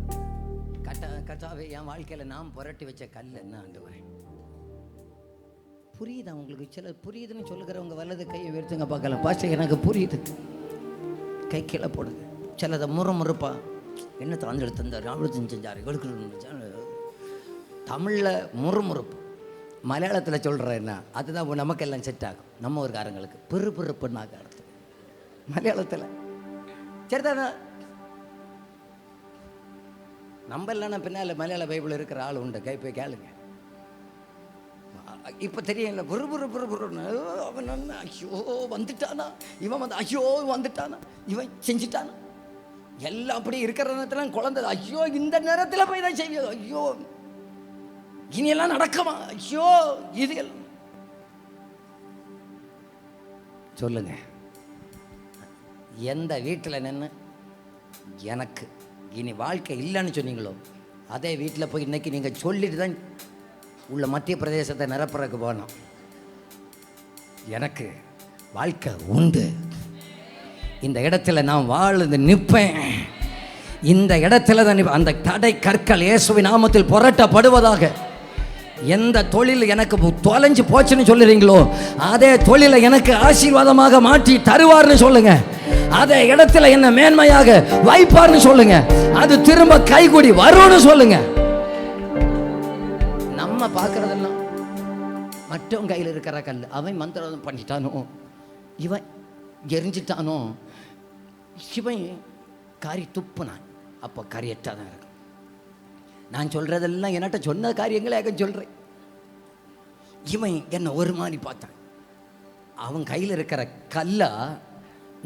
கட்டாவே என் வாழ்க்கையில நான் புரட்டி வச்ச கல் என்ன ஆண்டவரே? புரியுதா உங்களுக்கு? சில புரியுதுன்னு சொல்லுகிறவங்க வலது கையை உயர்த்துங்க பார்க்கலாம். பாஸ்டர் எனக்கு புரியுது, கை கீழே போடுங்க. சிலதை முறுமுறுப்பா என்ன தாழ்ந்து தந்தார், அவ்வளோ செஞ்சார், தமிழில் முறுமுறுப்பு, மலையாளத்தில் சொல்கிற என்ன அதுதான் நமக்கெல்லாம் செட் ஆகும். நம்ம ஊருக்காரங்களுக்கு பிறுபிறுப்புன்னாக்க அர்த்தம் மலையாளத்தில். சரிதானா? நம்ம இல்லைன்னா பின்னால் மலையாள பைபிள் இருக்கிற ஆள் உண்டு, கை போய் கேளுங்க. இப்போ தெரியல, புறுபுறுன்னு அவன் ஐயோ வந்துட்டானா, இவன் வந்து ஐயோ வந்துட்டானா, இவன் செஞ்சிட்டானா. எல்லாம் அப்படி இருக்கிற நேரத்தில் குழந்தை, ஐயோ இந்த நேரத்தில் போய் தான் செய்வது, ஐயோ இனியெல்லாம் நடக்குமா, ஐயோ இது எல்லாம் சொல்லுங்க. எந்த வீட்டில் நின்று எனக்கு இனி வாழ்க்கை இல்லைன்னு சொன்னீங்களோ அதே வீட்டில் போய் இன்னைக்கு நீங்கள் சொல்லிட்டு தான் உள்ள மத்திய பிரதேசத்தை நிரப்புறதுக்கு போகணும். எனக்கு வாழ்க்கை உண்டு, இந்த இடத்துல நான் வாழ்ந்து நிற்பேன், இந்த இடத்துல தான் அந்த தடை கற்கள் இயேசுவின் நாமத்தில் புரட்டப்படுவதாக. எந்த தொழில் எனக்கு தொலைஞ்சு போச்சுன்னு சொல்லுறீங்களோ அதே தொழிலை எனக்கு ஆசீர்வாதமாக மாற்றி தருவார்னு சொல்லுங்க. அதே இடத்துல என்ன மேன்மையாக வைப்பார்னு சொல்லுங்க. அது திரும்ப கைகூடி வரும்னு சொல்லுங்க. நம்ம பார்க்கறதெல்லாம் மற்றவங்க கையில் இருக்கிற கல், அவன் மந்திரம் பண்ணிட்டானோ, இவன் எரிஞ்சிட்டானோ, இவன் காரி துப்புனான், அப்போ கரியற்றா தான் இருக்கும். நான் சொல்றதெல்லாம் என்கிட்ட சொன்ன காரியங்களே சொல்றேன். இவன் என்ன ஒரு மாதிரி பார்த்தான், அவன் கையில் இருக்கிற கல்லா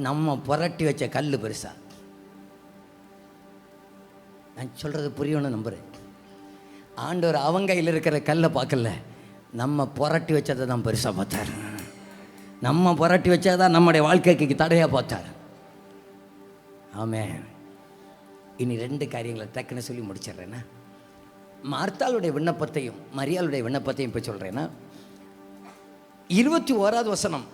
நம்ம புரட்டி வச்ச கல் பெருசா? நான் சொல்றது புரியணும்னு நம்புறேன். ஆண்டவர் அவங்க கையில் இருக்கிற கல்லை பார்க்கல, நம்ம புரட்டி வச்சதை தான் பெருசாக பார்த்தார். நம்ம புரட்டி வச்சதான் நம்முடைய வாழ்க்கைக்கு தடையாக பார்த்தார். ஆமென். இனி 2 காரியங்களை டக்குன்னு சொல்லி முடிச்சிடுறேன்னா, மார்த்தாளுடைய விண்ணப்பத்தையும் மரியாளுடைய விண்ணப்பத்தையும் இப்போ சொல்கிறேன்னா, 21வது வசனம்.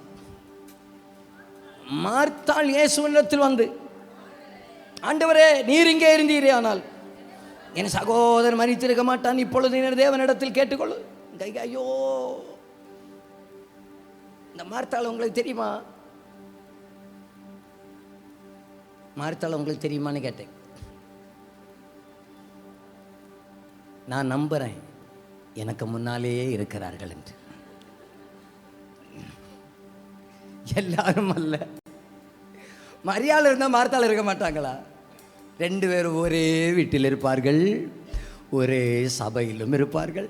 மார்த்தாள் இயேசுவினிடத்தில் வந்து, ஆண்டவரே நீர் இங்கே இருந்தீரே, ஆனால் என் சகோதரன் மரித்திருக்க மாட்டான், இப்பொழுது நீர் தேவனிடத்தில் கேட்டுக்கொள்ளு. ஐயோ, இந்த மார்த்தாள் உங்களுக்கு தெரியுமா? மார்த்தாள் உங்களுக்கு தெரியுமான்னு கேட்டேன். நான் நம்புறேன் எனக்கு முன்னாலேயே இருக்கிறார்கள் என்று. எல்லாரும் அல்ல. மரியாள் இருந்தால் மார்த்தாள் இருக்க மாட்டாங்களா? 2 பேரும் ஒரே வீட்டில் இருப்பார்கள், ஒரே சபையிலும் இருப்பார்கள்.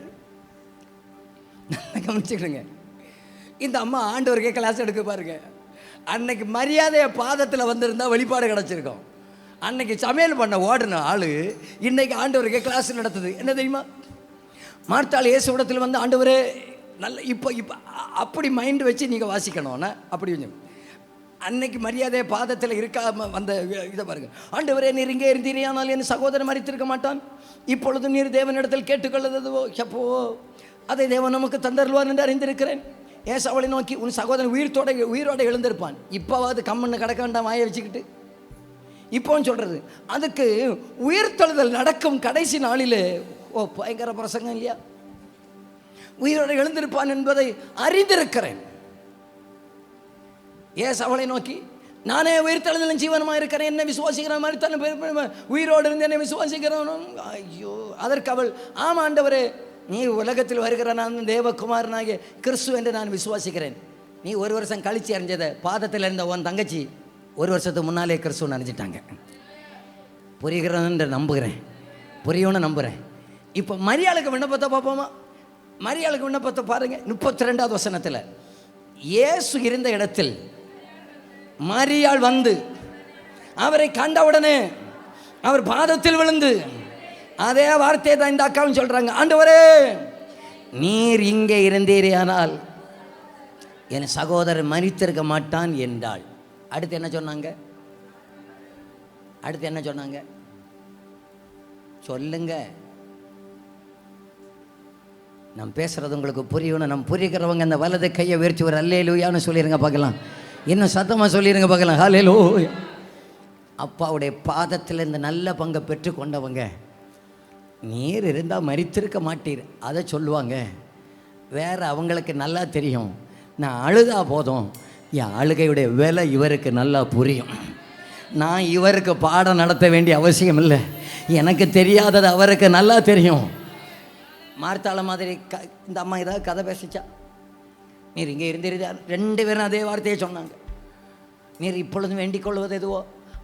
கவனிச்சுக்கிடுங்க. இந்த அம்மா ஆண்டவருக்கே கிளாஸ் எடுக்க பாருங்க. அன்னைக்கு மரியாதைய பாதத்தில் வந்திருந்தா வெளிப்பாடு கிடச்சிருக்கோம். அன்னைக்கு சமையல் பண்ண ஓடின ஆளு இன்னைக்கு ஆண்டவருக்கே கிளாஸ் நடத்துது. என்ன தெரியுமா? மார்த்தாள் இயேசுவிடத்தில் வந்து, ஆண்டவரே நல்ல இப்போ அப்படி மைண்டு வச்சு நீங்கள் வாசிக்கணும்னா அப்படி கொஞ்சம். அன்னைக்கு மரியாதை பாதத்தில் இருக்காம வந்த இதை பாருங்க. ஆண்டவரே நீர் இங்கே இருந்தீரே, ஆனால் என் சகோதரன் மரித்திருக்க மாட்டான், இப்பொழுது நீர் தேவனிடத்தில் கேட்டுக்கொள்ளதோ எப்போ அதை தேவன் நமக்கு தந்தருவார் என்று அறிந்திருக்கிறேன். ஏசு அவளை நோக்கி, உன் சகோதரன் உயிரோட எழுந்திருப்பான். இப்போவாது கம்மன்னு கிடக்க வேண்டாம் வாயை வச்சுக்கிட்டு. இப்போன்னு சொல்றது அதுக்கு உயிர்த்தெழுதல் நடக்கும் கடைசி நாளிலே. ஓ, பயங்கர பிரசங்கம் இல்லையா? உயிரோடு எழுந்திருப்பான் என்பதை அறிந்திருக்கிறேன். ஏசு அவளை நோக்கி, நானே உயிர்த்தெழுதலும் ஜீவனமாக இருக்கிறேன், என்ன விசுவாசிக்கிற மாதிரி தன்னை உயிரோடு இருந்து என்னை விசுவாசிக்கிறவனும். ஐயோ, அதற்கு அவள், ஆமா ஆண்டவரே, நீ உலகத்தில் வருகிற நான் தேவகுமாரனாகிய கிறிஸ்து என்று நான் விசுவாசிக்கிறேன். நீ 1 வருஷம் கழிச்சு அறிஞ்சதை பாதத்தில் இருந்த உன் தங்கச்சி 1 வருஷத்துக்கு முன்னாலே கிறிஸ்துவ அறிஞ்சிட்டாங்க. புரிகிறன்னு நம்புகிறேன், புரியும்னு நம்புகிறேன். இப்போ மரியாளுக்கு விண்ணப்பத்தை பார்ப்போமா? மரியாளுக்கு விண்ணப்பத்தை பாருங்க. 32வது வசனத்தில், இயேசு இருந்த இடத்தில் மரியாள் வந்து அவரை கண்டவுடனே அவர் பாதத்தில் விழுந்து, அதே வார்த்தையை தான் இந்த அக்காவும் சொல்றாங்க, ஆண்டவரே நீர் இங்கே இருந்தீரே, ஆனால் என் சகோதரன் மரித்திருக்க மாட்டான் என்றாள். அடுத்து என்ன சொன்னாங்க? அடுத்து என்ன சொன்னாங்க? சொல்லுங்க. நான் பேசுறது உங்களுக்கு புரியணும். நம்ம புரிகிறவங்க அந்த வலது கையை உயர்த்தி ஒரு அல்லேலூயான்னு சொல்லிடுங்க பார்க்கலாம். இன்னும் சத்தமாக சொல்லிடுங்க பார்க்கலாம். ஹல்லேலூயா. அப்பாவுடைய பாதத்தில் இந்த நல்ல பங்கை பெற்றுக்கொண்டவங்க, நீர் இருந்தால் மரித்திருக்க மாட்டீர் அதை சொல்லுவாங்க. வேற அவங்களுக்கு நல்லா தெரியும், நான் அழுதா போதும், என் அழுகையுடைய விலை இவருக்கு நல்லா புரியும். நான் இவருக்கு பாடம் நடத்த வேண்டிய அவசியம் இல்லை, எனக்கு தெரியாதது அவருக்கு நல்லா தெரியும். மார்த்தாள மாதிரி இந்த அம்மா ஏதாவது கதை பேசிச்சா? நீர் இங்கே இருந்திருந்தார். 2 பேரும் அதே வார்த்தையை சொன்னாங்க. நீர் இப்பொழுதும் வேண்டிக் கொள்வது எதுவோ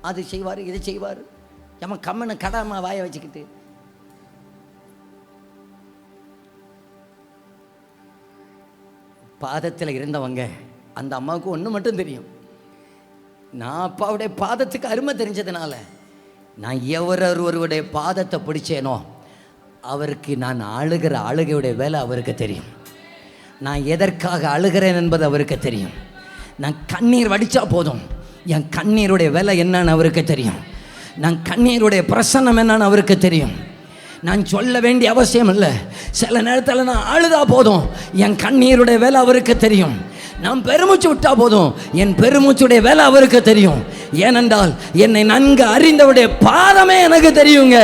அது செய்வார், இது செய்வார். நம்ம கம்மனு கடாம வாயை வச்சுக்கிட்டு பாதத்தில் இருந்தவங்க, அந்த அம்மாவுக்கு ஒன்று மட்டும் தெரியும், நான் அப்பாவுடைய பாதத்துக்கு அருமை தெரிஞ்சதுனால நான் ஒருவருடைய பாதத்தை பிடிச்சேனோ அவருக்கு நான் அழுகிற அழுகையுடைய வேலை அவருக்கு தெரியும். நான் எதற்காக அழுகிறேன் என்பது அவருக்கு தெரியும். நான் கண்ணீர் வடித்தா போதும், என் கண்ணீருடைய வேலை என்னன்னு அவருக்கு தெரியும். நான் கண்ணீருடைய பிரசன்னம் என்னன்னு அவருக்கு தெரியும். நான் சொல்ல வேண்டிய அவசியம் இல்லை. சில நேரத்தில் நான் அழுதா போதும், என் கண்ணீருடைய வேலை அவருக்கு தெரியும். நான் பெருமூச்சு விட்டா போதும், என் பெருமூச்சுடைய வேலை அவருக்கு தெரியும். ஏனென்றால் என்னை நன்கு அறிந்தவருடைய பாதமே எனக்கு தெரியுங்க.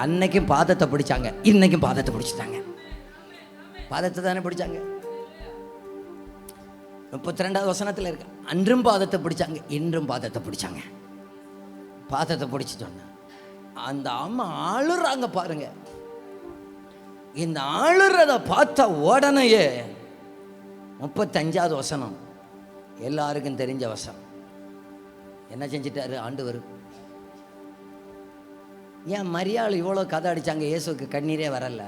அன்னைக்கும் பாதத்தை பிடிச்சாங்க, இன்னைக்கும் பாதத்தை பிடிச்சிட்டாங்க. பாதத்தை தானே பிடிச்சாங்க. 32வது வசனத்தில் இருக்கு, அன்றும் பாதத்தை பிடிச்சாங்க, இன்றும் பாதத்தை பிடிச்சாங்க. பாதத்தை பிடிச்சி சொன்ன அந்த அம்மா அழுறாங்க பாருங்க. இந்த அழுறத பார்த்த உடனேயே 35வது வசனம் எல்லாருக்கும் தெரிஞ்ச வசனம். என்ன செஞ்சிட்டாரு ஆண்டவர்? ஏன் மரியாள் இவ்வளோ கதை அடிச்சாங்க, இயேசுக்கு கண்ணீரே வரல?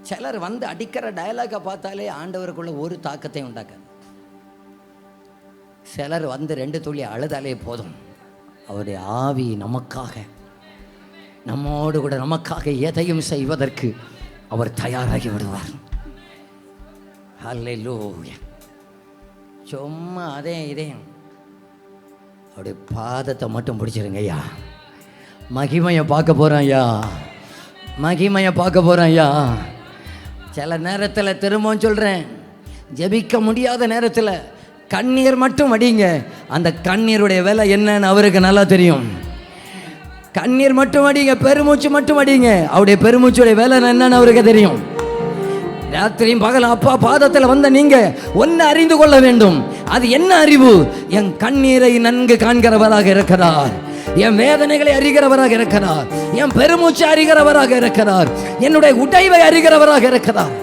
சிலர் வந்து அடிக்கிற டயலாகை பார்த்தாலே ஆண்டவருக்குள்ள ஒரு தாக்கத்தையும் உண்டாக்காது. சிலர் வந்து 2 துளி அழுதாலே போதும், அவருடைய ஆவி நமக்காக, நம்மோடு கூட நமக்காக எதையும் செய்வதற்கு அவர் தயாராகி விடுவார். ஹல்லேலூயா. சும்மா அதே அவருடைய பாதத்தை மட்டும் பிடிச்சிருங்க ஐயா. மகிமையை பார்க்க போகிறேன் ஐயா, மகிமையை பார்க்க போகிறேன் ஐயா. சில நேரத்தில் திரும்பவும் சொல்கிறேன், ஜெபிக்க முடியாத நேரத்தில் கண்ணீர் மட்டும் அடிங்க. அந்த கண்ணீருடைய விலை என்னன்னு அவருக்கு நல்லா தெரியும். கண்ணீர் மட்டும் அடிங்க, பெருமூச்சு மட்டும் அடிங்க. அவருடைய பெருமூச்சுடைய வேலை என்னன்னு அவருக்கு தெரியும். ராத்திரியும் பகலும் அப்பா பாதத்தில் வந்த நீங்க ஒன்னு அறிந்து கொள்ள வேண்டும். அது என்ன அறிவு? என் கண்ணீரை நன்கு காண்கிறவராக இருக்கிறார், என் வேதனைகளை அறிகிறவராக இருக்கிறார், என் பெருமூச்சு அறிகிறவராக இருக்கிறார், என்னுடைய உடைவை அறிகிறவராக இருக்கிறார்.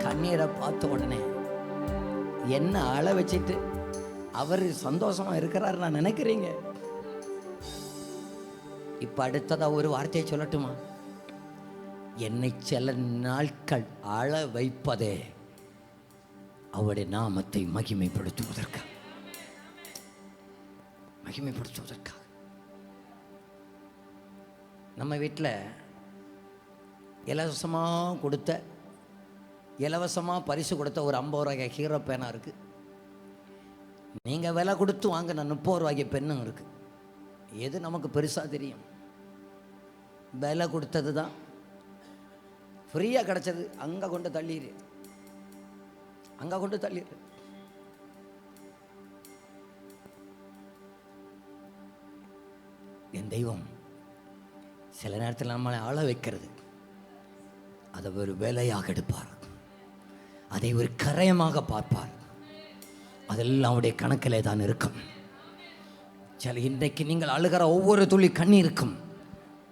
கண்ணீரை பார்த்த உடனே என்ன அழ வச்சிட்டு அவர் சந்தோஷமா இருக்கிறார் நான் நினைக்கிறீங்க. இப்ப அடுத்ததா ஒரு வார்த்தையை சொல்லட்டுமா? என்னை சில நாட்கள் அழ வைப்பதே அவருடைய நாமத்தை மகிமைப்படுத்துவதற்காக. நம்ம வீட்டில் இலவசமாக கொடுத்த, இலவசமாக பரிசு கொடுத்த ஒரு 50 ரூபாய்க்கு ஹீரோ பேனா இருக்குது. நீங்கள் விலை கொடுத்து வாங்கின 30 ரூபாய்க்கு பெண்ணும் இருக்குது. எது நமக்கு பெருசாக தெரியும்? விலை கொடுத்தது தான், ஃப்ரீயாக கிடச்சது அங்கே கொண்டு தள்ளிடு, அங்கே கொண்டு தள்ளிடு. என் தெய்வம் சில நேரத்தில் நம்மளை ஆள வைக்கிறது, அதை ஒரு வேலையாக எடுப்பார், அதை ஒரு கரையமாக பார்ப்பார். அதெல்லாம் அவருடைய கணக்கிலே தான் இருக்கும். சில இன்றைக்கு நீங்கள் அழுகிற ஒவ்வொரு துளி கண்ணீருக்கும்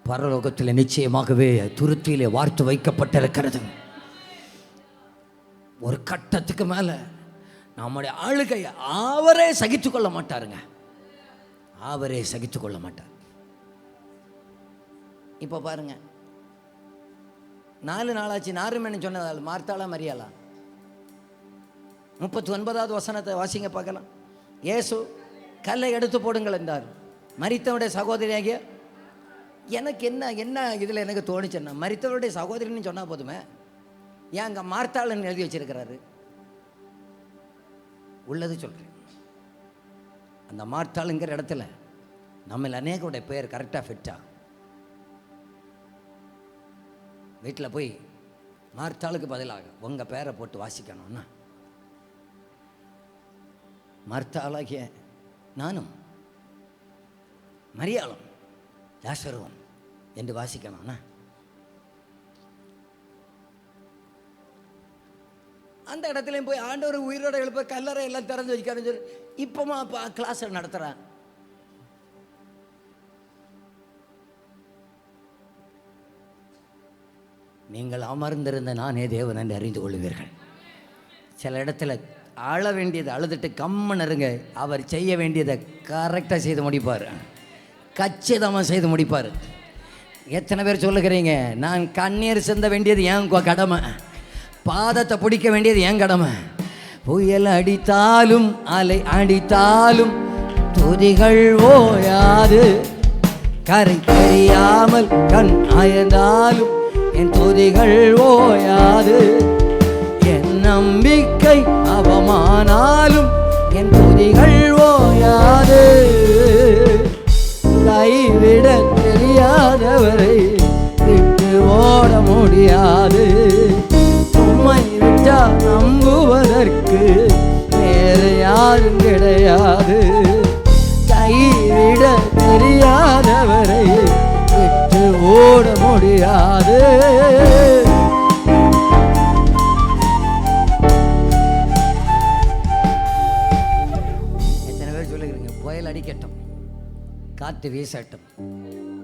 பரலோகத்தில் நிச்சயமாகவே துருத்தியிலே வார்த்து வைக்கப்பட்டிருக்கிறது. ஒரு கட்டத்துக்கு மேலே நம்முடைய அழுகையை அவரே சகித்து கொள்ள மாட்டாருங்க, அவரே சகித்து கொள்ள மாட்டார். இப்போ பாருங்க, 4 நாளாச்சு நாருமேனு சொன்னதால் மார்த்தாளா மரியாளா? 39வது வசனத்தை வாசிங்க பார்க்கலாம். இயேசு கல்லை எடுத்து போடுங்கள் என்றார். மரித்தவனுடைய சகோதரியாகிய, எனக்கு என்ன இதில் எனக்கு தோணுச்சுன்னா, மரித்தவருடைய சகோதரின்னு சொன்னால் போதுமே, ஏன் அங்கே மார்த்தாளன்னு எழுதி வச்சிருக்கிறாரு? உள்ளது சொல்கிறேன். அந்த மார்த்தாளுங்கிற இடத்துல நம்மள அநேகருடைய பெயர் கரெக்டாக ஃபிட் ஆகும். வீட்டில் போய் மார்த்தாளுக்கு பதிலாக உங்கள் பேரை போட்டு வாசிக்கணும்னா, மார்த்தாளாகிய நானும் மரியாளும் லாசருவும் என்று வாசிக்கணும்னா, அந்த இடத்துலையும் போய் ஆண்டவர் உயிரோட எழுப்ப கல்லறை எல்லாம் திறந்து வச்சுக்காருன்னு சொல்லி இப்போமா கிளாஸ் நடத்துகிறேன். நீங்கள் அமர்ந்திருந்த நானே தேவன் என்று அறிந்து கொள்வீர்கள். சில இடத்துல அழ வேண்டியது அழுதுட்டு கம்மன் இருங்க, அவர் செய்ய வேண்டியதை கரெக்டாக செய்து முடிப்பார், கச்சிதமாக செய்து முடிப்பார். எத்தனை பேர் சொல்லுகிறீங்க, நான் கண்ணீர் சிந்த வேண்டியது ஏன் கடமை, பாதத்தை பிடிக்க வேண்டியது ஏன் கடமை, புயல் அடித்தாலும் அலை அடித்தாலும் துதிகள் ஓயாது. கரை தெரியாமல் கண் அயர்ந்தாலும் என் துதிகள் ஓயாது. என் நம்பிக்கை அவமானாலும் என் துதிகள் ஓயாது. கைவிட தெரியாதவரை விட்டு ஓட முடியாது. உம்மை விட்டா நம்புவதற்கு வேறு யாரும் கிடையாது. கைவிட தெரியாதவரை விட்டு ஓட முடியாது. எத்தனை பேர் சொல்லுகிறீங்க, புயல் அடிக்கட்டும், காற்று வீசட்டும்,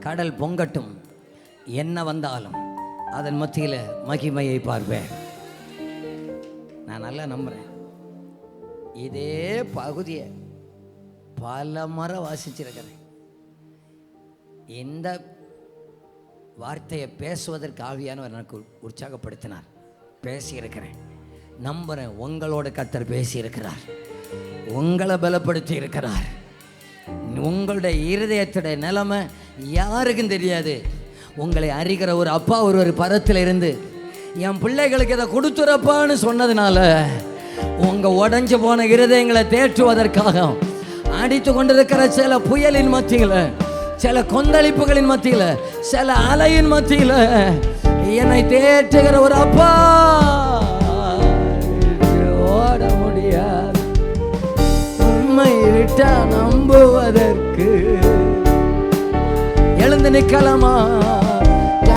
கடல் பொங்கட்டும், என்ன வந்தாலும் அதன் மத்தியில் மகிமையை பார்ப்பேன். நான் நல்லா நம்புறேன். இதே பகுதியை பல முறை வாசிச்சிருக்கிறேன். இந்த வார்த்தையை பேசுவதற்கு ஆவியானவர் எனக்கு உற்சாகப்படுத்தினார். பேசியிருக்கிறேன். நம்புறேன், உங்களோட கர்த்தர் பேசியிருக்கிறார், உங்களை பலப்படுத்தி இருக்கிறார். உங்களுடைய இருதயத்துடைய நிலைமை யாருக்கும் தெரியாது. உங்களை அறிகிற ஒரு அப்பா ஒரு பரத்தில் இருந்து என் பிள்ளைகளுக்கு இதை கொடுத்துறப்பான்னு சொன்னதுனால உங்கள் உடஞ்சி போன இருதயங்களை தேற்றுவதற்காக அடித்து கொண்டிருக்கிற சில புயலின் மத்தியில், சில கொந்தளிப்புகளின் மத்தியில், சில அலையின் மத்தியில் என்னை தேற்றுகிற ஒரு அப்பா. ஓட முடியாது, உண்மை விட்டா நம்புவதற்கு. எழுந்து நிற்கலாமா?